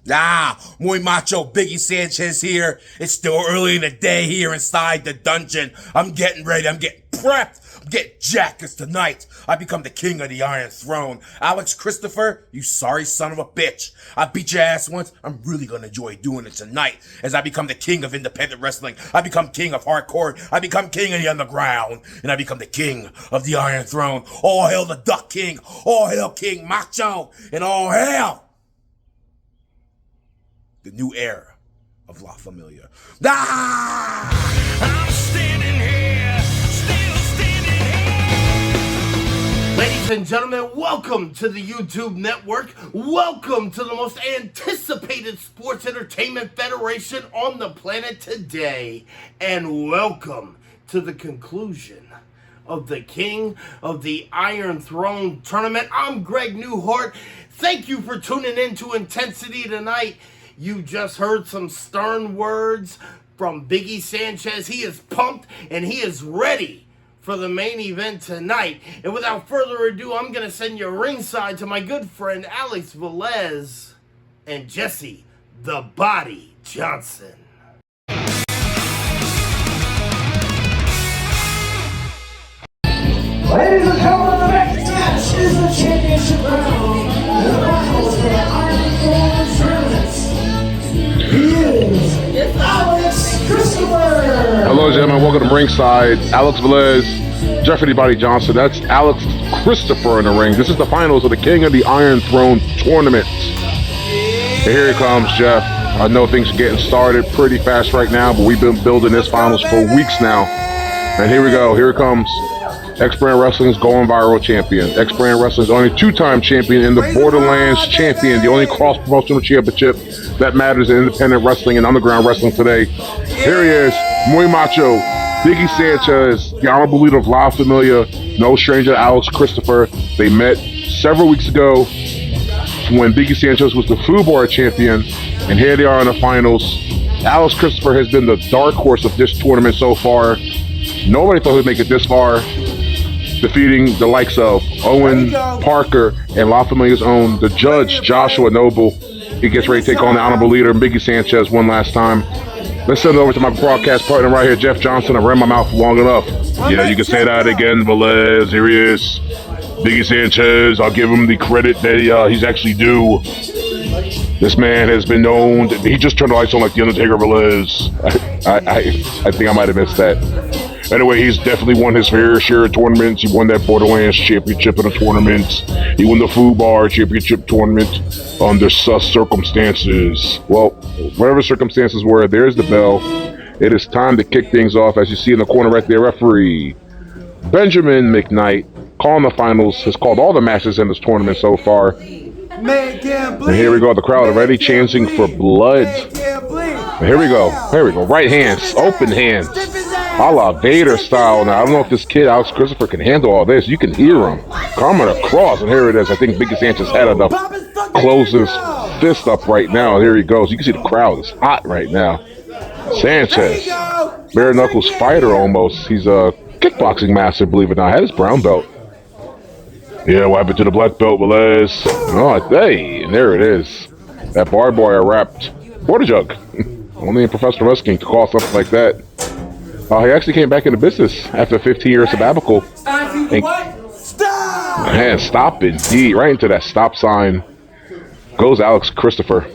Muy macho, Biggie Sanchez here. It's still early in the day here inside the dungeon. I'm getting ready, I'm getting prepped. I'm getting jacked, 'cause tonight I become the king of the Iron Throne. Alex Christopher, you sorry son of a bitch. I beat your ass once, I'm really gonna enjoy doing it tonight as I become the king of independent wrestling. I become king of hardcore, I become king of the underground, and I become the king of the Iron Throne. All hail the Duck King, all hail King Macho, and all hail the new era of La Familia. I'm standing here, still standing here. Ladies and gentlemen, welcome to the YouTube network. Welcome to the most anticipated sports entertainment federation on the planet today. And welcome to the conclusion of the King of the Iron Throne tournament. I'm Greg Newhart. Thank you for tuning in to Intensity tonight. You just heard some stern words from Biggie Sanchez. He is pumped and he is ready for the main event tonight. And without further ado, I'm going to send you ringside to my good friend Alex Velez and Jesse the Body Johnson. Ladies and gentlemen, the next match is the championship round. The finals for the Iron Throne tournament. He is Alex Christopher. Hello, gentlemen. Welcome to ringside. Alex Velez, Jeffrey the Body Johnson. That's Alex Christopher in the ring. This is the finals of the King of the Iron Throne tournament. And here he comes, Jeff. I know things are getting started pretty fast right now, but we've been building this finals for weeks now. And here we go. Here it comes. X-Brand Wrestling's going viral champion. X-Brand Wrestling's only two-time champion and the Borderlands champion, the only cross-promotional championship that matters in independent wrestling and underground wrestling today. Here he is, muy macho, Biggie Sanchez, the honorable leader of La Familia, no stranger to Alex Christopher. They met several weeks ago when Biggie Sanchez was the FUBAR champion, and here they are in the finals. Alex Christopher has been the dark horse of this tournament so far. Nobody thought he'd make it this far, defeating the likes of Owen Parker and La Familia's own, the judge, Joshua Noble. He gets ready to take on the honorable leader, Biggie Sanchez, one last time. Let's send it over to my broadcast partner right here, Jeff Johnson. I ran my mouth long enough. Yeah, you can say that again, Velez. Here he is, Biggie Sanchez. I'll give him the credit that he's actually due. This man has been known. He just turned the lights on like the Undertaker, Velez. I think I might have missed that. Anyway, he's definitely won his fair share of tournaments. He won that Borderlands championship in a tournament. He won the FUBAR championship tournament under sus circumstances. Well, whatever circumstances were, there's the bell. It is time to kick things off. As you see in the corner right there, referee Benjamin McKnight, calling the finals, has called all the matches in this tournament so far. And here we go, the crowd already chanting for blood. And here we go, right hands, open hands. A la Vader style. Now, I don't know if this kid, Alex Christopher, can handle all this. You can hear him coming across, and here it is. I think Biggie Sanchez had enough. Close his fist up right now, and here he goes. You can see the crowd is hot right now. Sanchez, bare knuckles fighter almost. He's a kickboxing master, believe it or not. Had his brown belt. Yeah, what happened to the black belt, Velez? Oh, hey, and there it is. That barbed wire wrapped water jug. Only in professional wrestling to call something like that. He actually came back into business after a 15-year sabbatical. And stop indeed. Right into that stop sign goes Alex Christopher.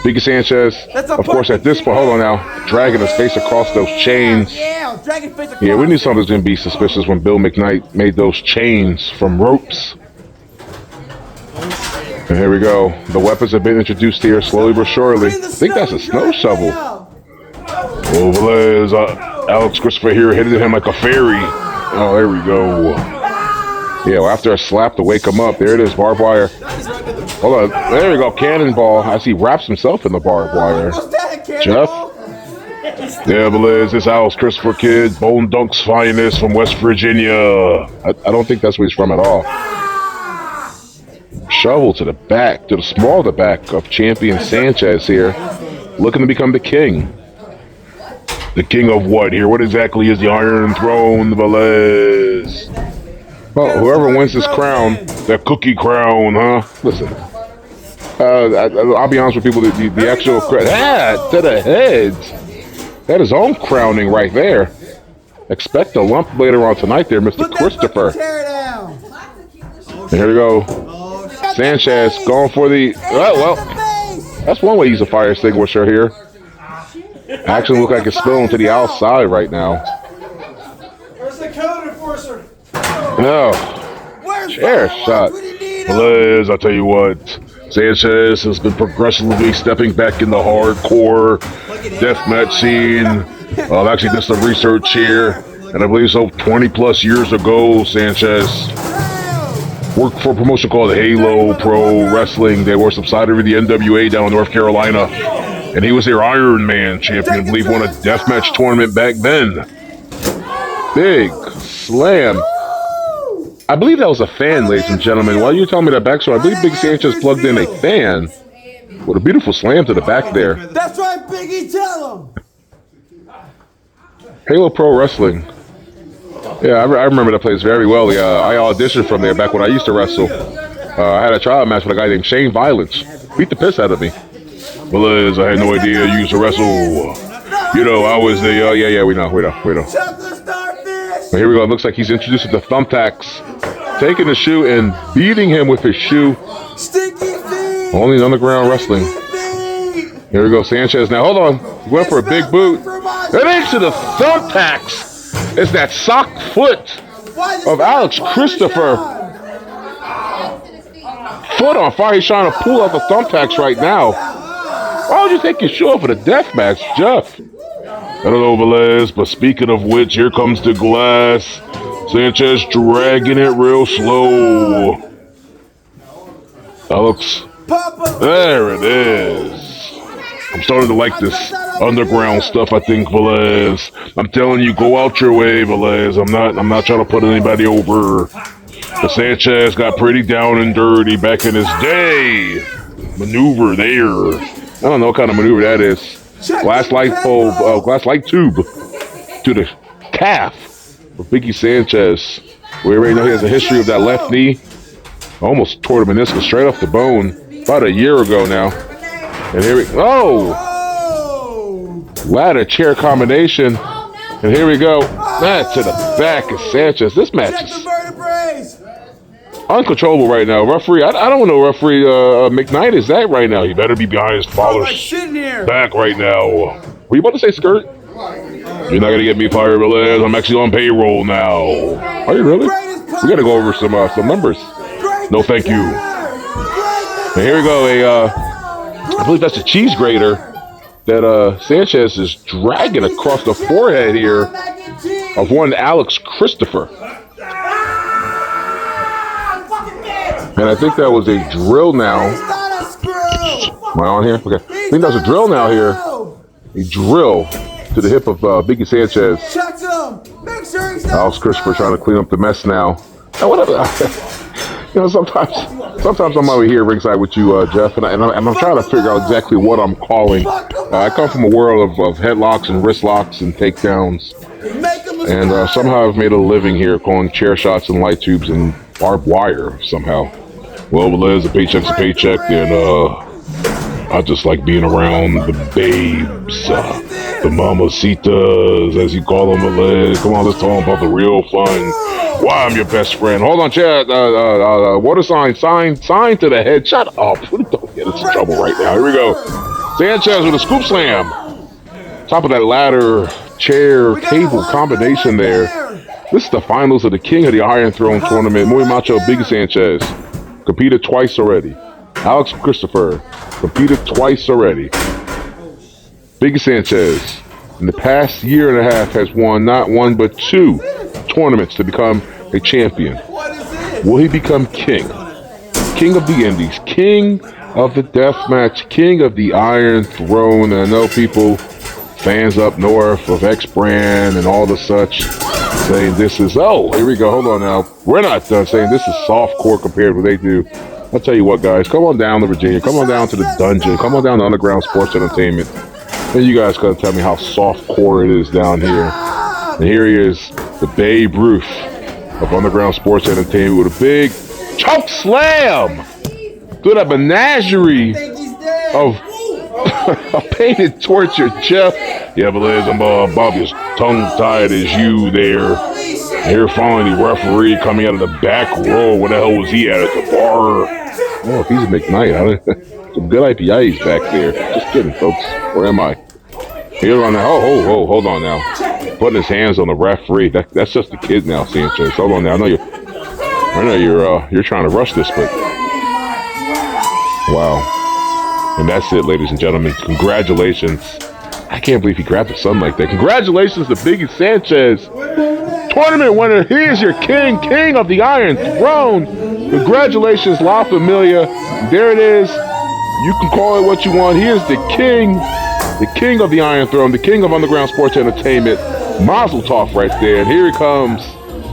Biggie Sanchez, of course, at this point, hold on now, dragging his face across those chains. Yeah, we knew something was going to be suspicious when Bill McKnight made those chains from ropes. And here we go. The weapons have been introduced here slowly but surely. I think that's a snow shovel. Oh, Velez, Alex Christopher here hitting him like a fairy. Oh, there we go. Yeah, well, after a slap to wake him up, there it is, barbed wire. Hold on, there we go, cannonball. As he wraps himself in the barbed wire. Jeff? Yeah, Velez, this Alex Christopher kid, Bone Dunk's finest from West Virginia. I don't think that's where he's from at all. Shovel to the back, to the small of the back of champion Sanchez here, looking to become the king. The king of what here? What exactly is the Iron Throne, Velez? Well, whoever wins this crown, that cookie crown, huh? Listen, I'll be honest with people, the actual to the head. That is own crowning right there. Expect a lump later on tonight there, Mr. Christopher. And here we go. Sanchez going for the... well, that's one way to use a fire extinguisher here. Actually look like it's spilling to the outside right now. Where's the code enforcer? No. Chair shot. Liz, I'll tell you what. Sanchez has been progressively stepping back in the hardcore deathmatch scene. I've actually did some research here, and I believe so 20 plus years ago, Sanchez worked for a promotion called Halo Pro Wrestling. They were subsidiary of the NWA down in North Carolina, and he was their Iron Man champion. I believe won a deathmatch tournament back then. Big slam. I believe that was a fan, ladies and gentlemen. While you telling me that backstory, I believe Big Sanchez plugged in a fan with a beautiful slam to the back there. That's right, Biggie, tell him. Halo Pro Wrestling. Yeah, I remember that place very well. I auditioned from there back when I used to wrestle. I had a trial match with a guy named Shane Violence. Beat the piss out of me. Well, Liz, I had no idea you used to wrestle. You know, I was the, yeah, we know. But here we go. It looks like he's introducing the thumbtacks. Taking the shoe and beating him with his shoe. Only in underground wrestling. Here we go, Sanchez. Now, hold on. He went for a big boot. And into the thumbtacks. It's that sock foot of Alex Christopher. Foot on fire. He's trying to pull out the thumbtacks right now. Why would you take your shoe off for the death match, Jeff? I don't know, Velez, but speaking of which, here comes the glass. Sanchez dragging it real slow. Alex. There it is. I'm starting to like this underground stuff, I think, Velez. I'm telling you, go out your way, Velez. I'm not trying to put anybody over. But Sanchez got pretty down and dirty back in his day. Maneuver there. I don't know what kind of maneuver that is. Glass light tube to the calf of Biggie Sanchez. We already know he has a history of that left knee. Almost tore the meniscus straight off the bone about a year ago now. And here we go. Ladder chair combination. And here we go. That to the back of Sanchez. This match is uncontrollable right now. Referee, I don't know referee McKnight is that right now. He better be behind his father's back right now. Were you about to say skirt? You're not gonna get me fired, Velez. I'm actually on payroll now. Are you really? We gotta go over some numbers. No, thank you. And here we go. I believe that's a cheese grater that Sanchez is dragging across the forehead here of one Alex Christopher. And I think that was a drill now. Am I on here? Okay. I think that's a drill now here. A drill to the hip of Biggie Sanchez. Alex Christopher trying to clean up the mess now. And whatever. You know, sometimes I'm over here ringside with you, Jeff, and I'm trying to figure out exactly what I'm calling. I come from a world of headlocks and wrist locks and takedowns. And somehow I've made a living here calling chair shots and light tubes and barbed wire somehow. Well, Velez, a paycheck's a paycheck, and I just like being around the babes, the mamacitas, as you call them, Velez. Come on, let's talk about the real fun. Why I'm your best friend. Hold on, Chad. Water sign to the head. Shut up. Don't get us in trouble right now. Here we go. Sanchez with a scoop slam. Top of that ladder, chair, table combination there. This is the finals of the King of the Iron Throne tournament. Muy Macho, Biggie Sanchez. Competed twice already. Alex Christopher competed twice already. Biggie Sanchez, in the past year and a half, has won not one but 2 tournaments to become a champion. Will he become king? King of the Indies, king of the deathmatch, king of the Iron Throne. And I know people, fans up north of X-Brand and all the such, saying this is, oh, here we go, hold on now. We're not done saying this is softcore compared to what they do. I'll tell you what, guys, come on down to Virginia, come on down to the dungeon, come on down to Underground Sports Entertainment, and you guys gotta tell me how softcore it is down here. And here he is, the Babe Ruth of Underground Sports Entertainment with a big choke slam through that menagerie of painted torture, Jeff. Yeah, but Liz, I'm about as tongue-tied as you there. Here finally the referee coming out of the back row. What the hell was he at the bar? Oh, he's a McKnight. Some good IPAs back there. Just kidding, folks. Where am I? Here on now. Oh, hold on now. Putting his hands on the referee. That's just the kid now, Sanchez. Hold on now. I know you're trying to rush this, but wow. And that's it, ladies and gentlemen. Congratulations. I can't believe he grabbed the sun like that. Congratulations to Biggie Sanchez. Tournament winner. He is your king of the Iron Throne. Congratulations, La Familia. There it is. You can call it what you want. He is the king of the Iron Throne, the king of underground sports entertainment. Mazel tov right there. And here he comes,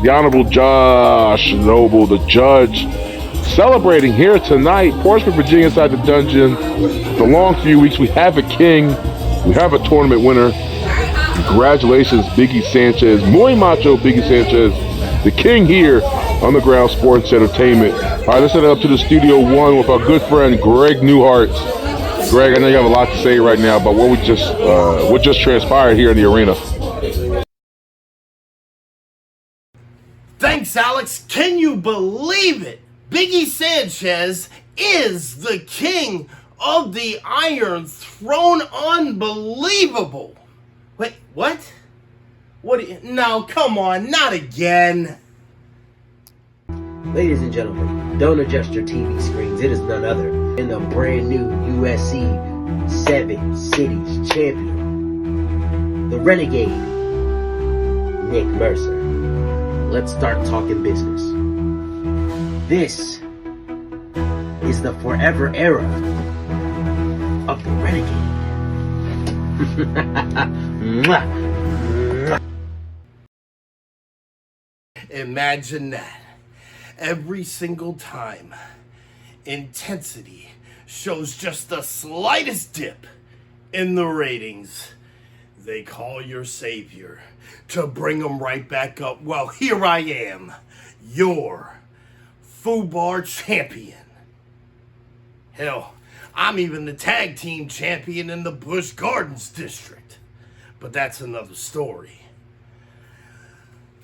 the Honorable Josh Noble, the judge, celebrating here tonight. Portsmouth, Virginia, inside the dungeon. It's a long few weeks. We have a king. We have a tournament winner. Congratulations, Biggie Sanchez. Muy macho, Biggie Sanchez. The king here, underground sports entertainment. All right, let's head up to the Studio 1 with our good friend, Greg Newhart. Greg, I know you have a lot to say right now about what just transpired here in the arena. Thanks, Alex. Can you believe it? Biggie Sanchez is the king of the Iron Throne. Unbelievable. Wait, what? No, come on, not again. Ladies and gentlemen, don't adjust your TV screens. It is none other than the brand new USC 7 Cities champion, the Renegade, Nick Mercer. Let's start talking business. This is the forever era of the Renegade. Imagine that. Every single time Intensity shows just the slightest dip in the ratings, they call your savior to bring them right back up. Well, here I am, your FUBAR champion. Hell, I'm even the tag team champion in the Busch Gardens district. But that's another story.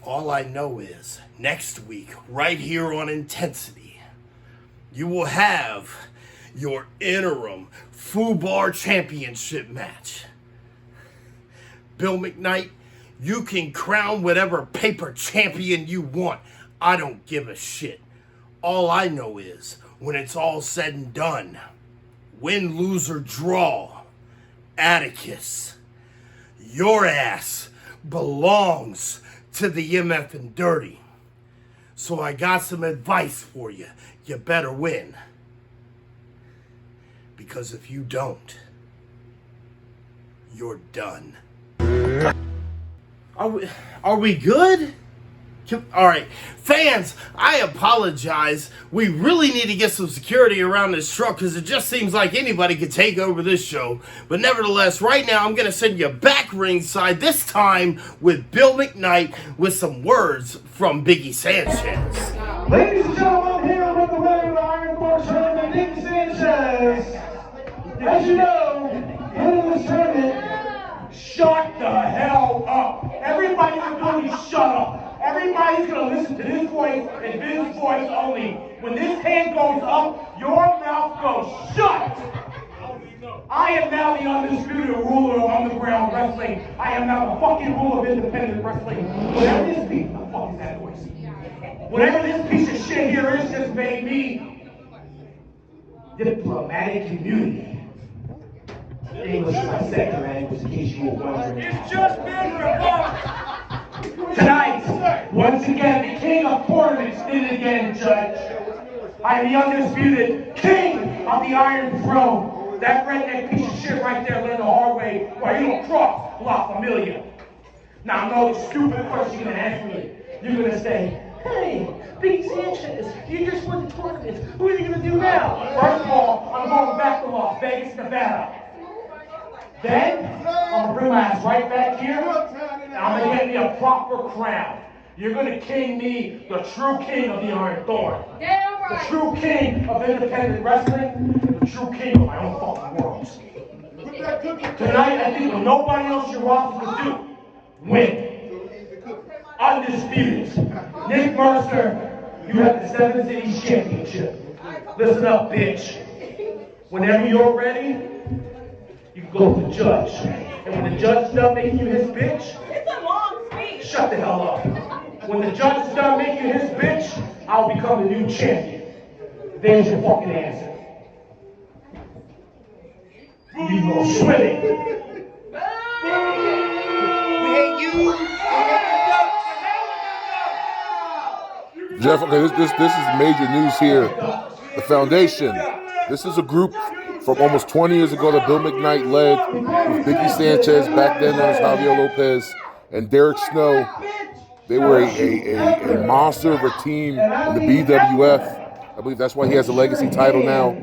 All I know is, next week, right here on Intensity, you will have your interim FUBAR championship match. Bill McKnight, you can crown whatever paper champion you want. I don't give a shit. All I know is, when it's all said and done, win, lose, or draw, Atticus, your ass belongs to the MFN Dirtyy. So I got some advice for you. You better win. Because if you don't, you're done. Are we good? Alright, fans, I apologize. We really need to get some security around this truck because it just seems like anybody could take over this show. But nevertheless, right now I'm going to send you back ringside, this time with Bill McKnight with some words from Biggie Sanchez. Ladies and gentlemen, here with the winner of the Iron Throne tournament, Biggie Sanchez. As you know, winning this tournament, shut the hell up. Everybody's going to shut up. Everybody's going to listen to this voice and this voice only. When this hand goes up, your mouth goes shut. I am now the undisputed ruler of underground wrestling. I am now the fucking ruler of independent wrestling. Whatever this piece, the fuck is that voice? Whatever this piece of shit here is just made me diplomatic community. English is my second language, in case you were wondering. It's just been revoked. Tonight, once again, the king of tournaments did it again, Judge. I am the undisputed king of the Iron Throne. That redneck piece of shit right there learned the hard way while you don't cross La Familia. Now, I know the stupid question you're going to ask me. You're going to say, hey, Biggie Sanchez, you just won the tournament. What are you going to do now? First of all, I'm going back to Las Vegas, Nevada. Then, I'm going to bring my ass right back here, and I'm going to get me a proper crown. You're going to king me, the true king of the Iron Thorn. Damn right. the true king of independent wrestling, the true king of my own fucking world. Tonight, I think what nobody else your roster could do, win. Undisputed. Nick Mercer, you have the 7 Cities Championship. Listen up, bitch. Whenever you're ready, you can go to the judge. And when the judge is done making you his bitch, It's a long speech. shut the hell up. When the judge is done making you his bitch, I'll become the new champion. There's your fucking answer. You go swimming. We hate you. Jeff, okay, this is major news here. The foundation. This is a group from almost 20 years ago that Bill McKnight led with Vicky Sanchez, back then known as Javier Lopez, and Derek Snow. They were a monster of a team in the BWF. I believe that's why he has a legacy title now.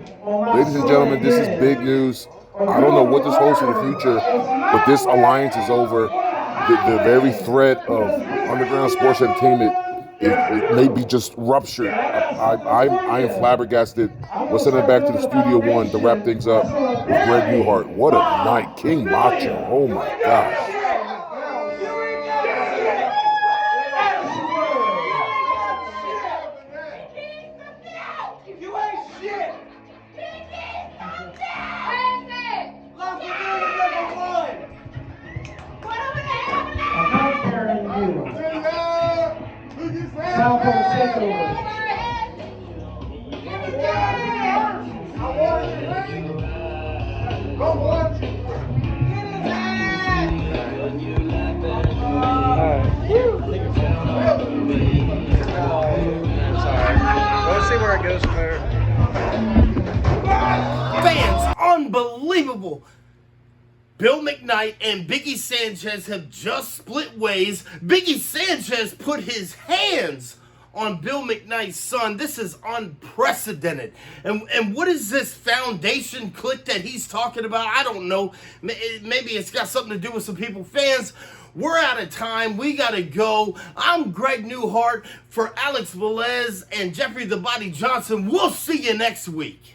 Ladies and gentlemen, this is big news. I don't know what this holds for the future, but this alliance is over. The very threat of underground sports entertainment, it may be just ruptured. I am flabbergasted. We'll send it back to the Studio One to wrap things up with Brent Newhart. What a night. King Macho. Oh my gosh. Falcón takeover. Let's see where it goes from there. Fans, unbelievable. Bill McKnight and Biggie Sanchez have just split ways. Biggie Sanchez put his hands on Bill McKnight's son. This is unprecedented. And what is this foundation clique that he's talking about? I don't know. Maybe it's got something to do with some people. Fans, we're out of time. We got to go. I'm Greg Newhart for Alex Velez and Jeffrey the Body Johnson. We'll see you next week.